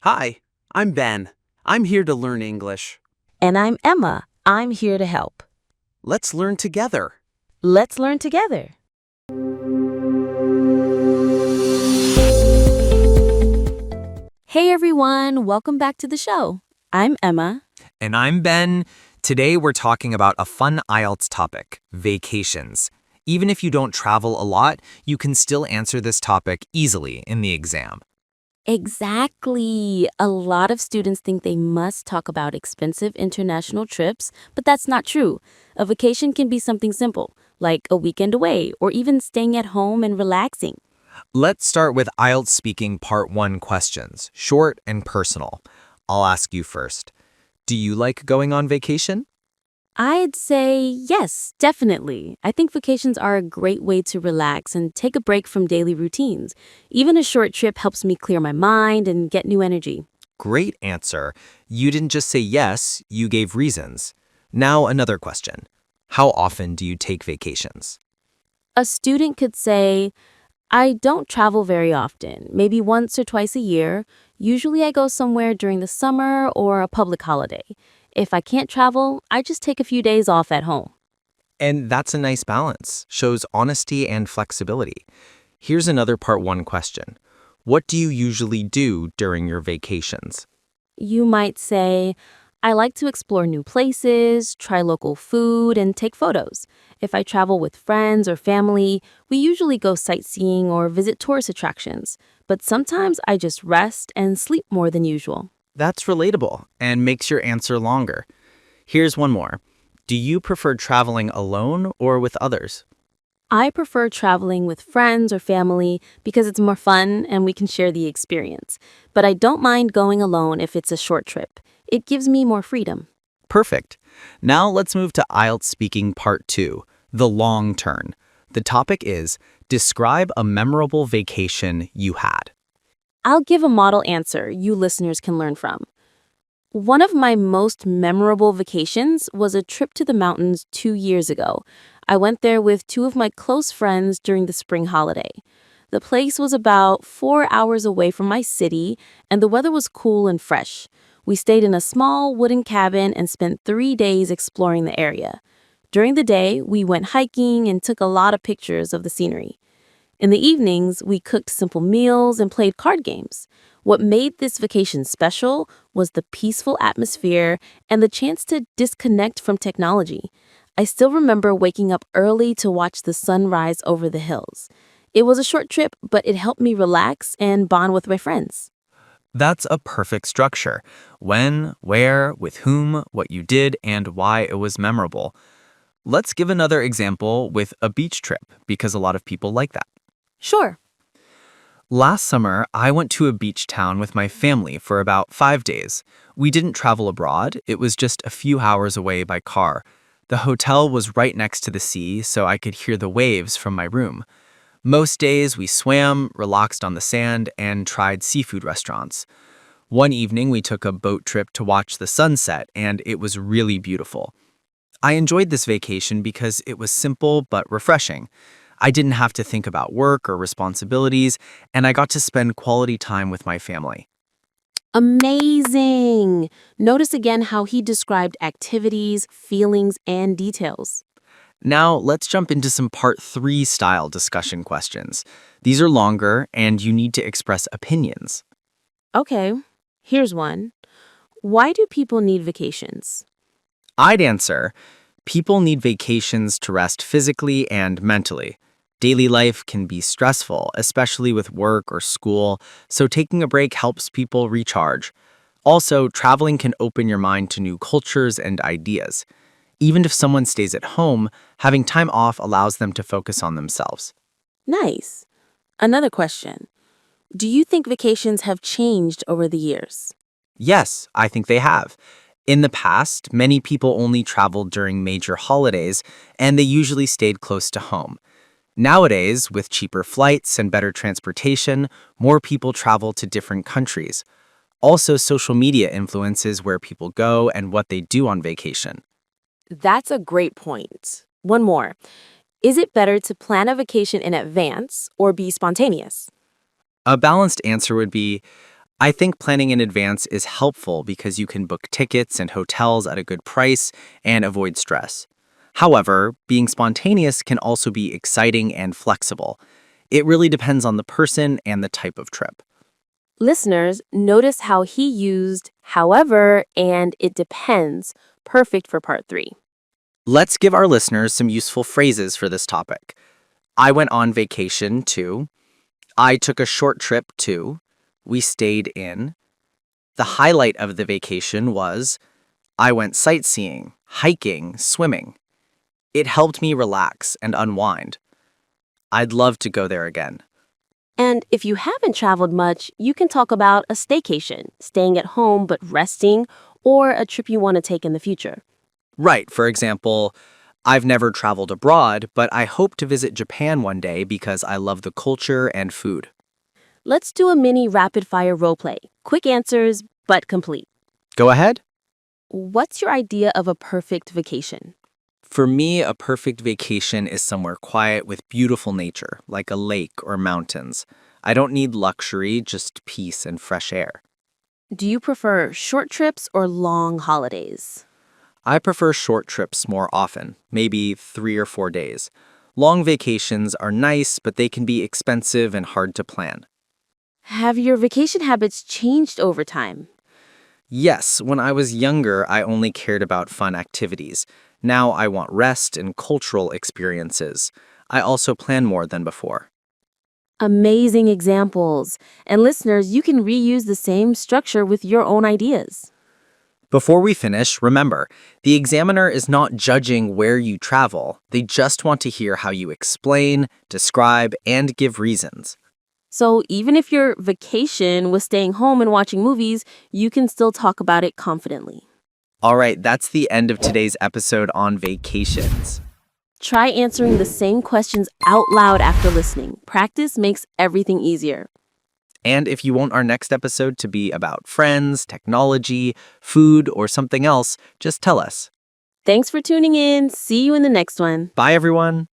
Hi, I'm Ben. I'm here to learn English. And I'm Emma. I'm here to help. Let's learn together. Let's learn together. Hey everyone, welcome back to the show. I'm Emma. And I'm Ben. Today we're talking about a fun IELTS topic, vacations. Even if you don't travel a lot, you can still answer this topic easily in the exam. Exactly. A lot of students think they must talk about expensive international trips, but that's not true. A vacation can be something simple, like a weekend away or even staying at home and relaxing. Let's start with IELTS Speaking Part 1 questions, short and personal. I'll ask you first. Do you like going on vacation? I'd say yes, definitely. I think vacations are a great way to relax and take a break from daily routines. Even a short trip helps me clear my mind and get new energy. Great answer. You didn't just say yes, you gave reasons. Now another question. How often do you take vacations? A student could say, I don't travel very often, maybe once or twice a year. Usually I go somewhere during the summer or a public holiday. If I can't travel, I just take a few days off at home. And that's a nice balance, shows honesty and flexibility. Here's another Part 1 question. What do you usually do during your vacations? You might say, I like to explore new places, try local food, and take photos. If I travel with friends or family, we usually go sightseeing or visit tourist attractions. But sometimes I just rest and sleep more than usual. That's relatable and makes your answer longer. Here's one more. Do you prefer traveling alone or with others? I prefer traveling with friends or family because it's more fun and we can share the experience. But I don't mind going alone if it's a short trip. It gives me more freedom. Perfect. Now let's move to IELTS Speaking Part 2, the long turn. The topic is, describe a memorable vacation you had. I'll give a model answer you listeners can learn from. One of my most memorable vacations was a trip to the mountains 2 years ago. I went there with two of my close friends during the spring holiday. The place was about 4 hours away from my city, and the weather was cool and fresh. We stayed in a small wooden cabin and spent 3 days exploring the area. During the day, we went hiking and took a lot of pictures of the scenery. In the evenings, we cooked simple meals and played card games. What made this vacation special was the peaceful atmosphere and the chance to disconnect from technology. I still remember waking up early to watch the sun rise over the hills. It was a short trip, but it helped me relax and bond with my friends. That's a perfect structure. When, where, with whom, what you did, and why it was memorable. Let's give another example with a beach trip, because a lot of people like that. Sure. Last summer, I went to a beach town with my family for about 5 days. We didn't travel abroad, it was just a few hours away by car. The hotel was right next to the sea, so I could hear the waves from my room. Most days, we swam, relaxed on the sand, and tried seafood restaurants. One evening, we took a boat trip to watch the sunset, and it was really beautiful. I enjoyed this vacation because it was simple but refreshing. I didn't have to think about work or responsibilities, and I got to spend quality time with my family. Amazing! Notice again how he described activities, feelings, and details. Now, let's jump into some Part 3 style discussion questions. These are longer, and you need to express opinions. Okay, here's one. Why do people need vacations? I'd answer, people need vacations to rest physically and mentally. Daily life can be stressful, especially with work or school, so taking a break helps people recharge. Also, traveling can open your mind to new cultures and ideas. Even if someone stays at home, having time off allows them to focus on themselves. Nice. Another question. Do you think vacations have changed over the years? Yes, I think they have. In the past, many people only traveled during major holidays, and they usually stayed close to home. Nowadays, with cheaper flights and better transportation, more people travel to different countries. Also, social media influences where people go and what they do on vacation. That's a great point. One more. Is it better to plan a vacation in advance or be spontaneous? A balanced answer would be, I think planning in advance is helpful because you can book tickets and hotels at a good price and avoid stress. However, being spontaneous can also be exciting and flexible. It really depends on the person and the type of trip. Listeners, notice how he used however and it depends, perfect for part 3. Let's give our listeners some useful phrases for this topic. I went on vacation to. I took a short trip to. We stayed in. The highlight of the vacation was I went sightseeing, hiking, swimming. It helped me relax and unwind. I'd love to go there again. And if you haven't traveled much, you can talk about a staycation, staying at home but resting, or a trip you want to take in the future. Right, for example, I've never traveled abroad, but I hope to visit Japan one day because I love the culture and food. Let's do a mini rapid-fire roleplay. Quick answers, but complete. Go ahead. What's your idea of a perfect vacation? For me, a perfect vacation is somewhere quiet with beautiful nature, like a lake or mountains. I don't need luxury, just peace and fresh air. Do you prefer short trips or long holidays? I prefer short trips more often, maybe 3 or 4 days. Long vacations are nice, but they can be expensive and hard to plan. Have your vacation habits changed over time? Yes, when I was younger, I only cared about fun activities. Now I want rest and cultural experiences. I also plan more than before. Amazing examples. And listeners, you can reuse the same structure with your own ideas. Before we finish, remember, the examiner is not judging where you travel. They just want to hear how you explain, describe, and give reasons. So even if your vacation was staying home and watching movies, you can still talk about it confidently. All right, that's the end of today's episode on vacations. Try answering the same questions out loud after listening. Practice makes everything easier. And if you want our next episode to be about friends, technology, food, or something else, just tell us. Thanks for tuning in. See you in the next one. Bye, everyone.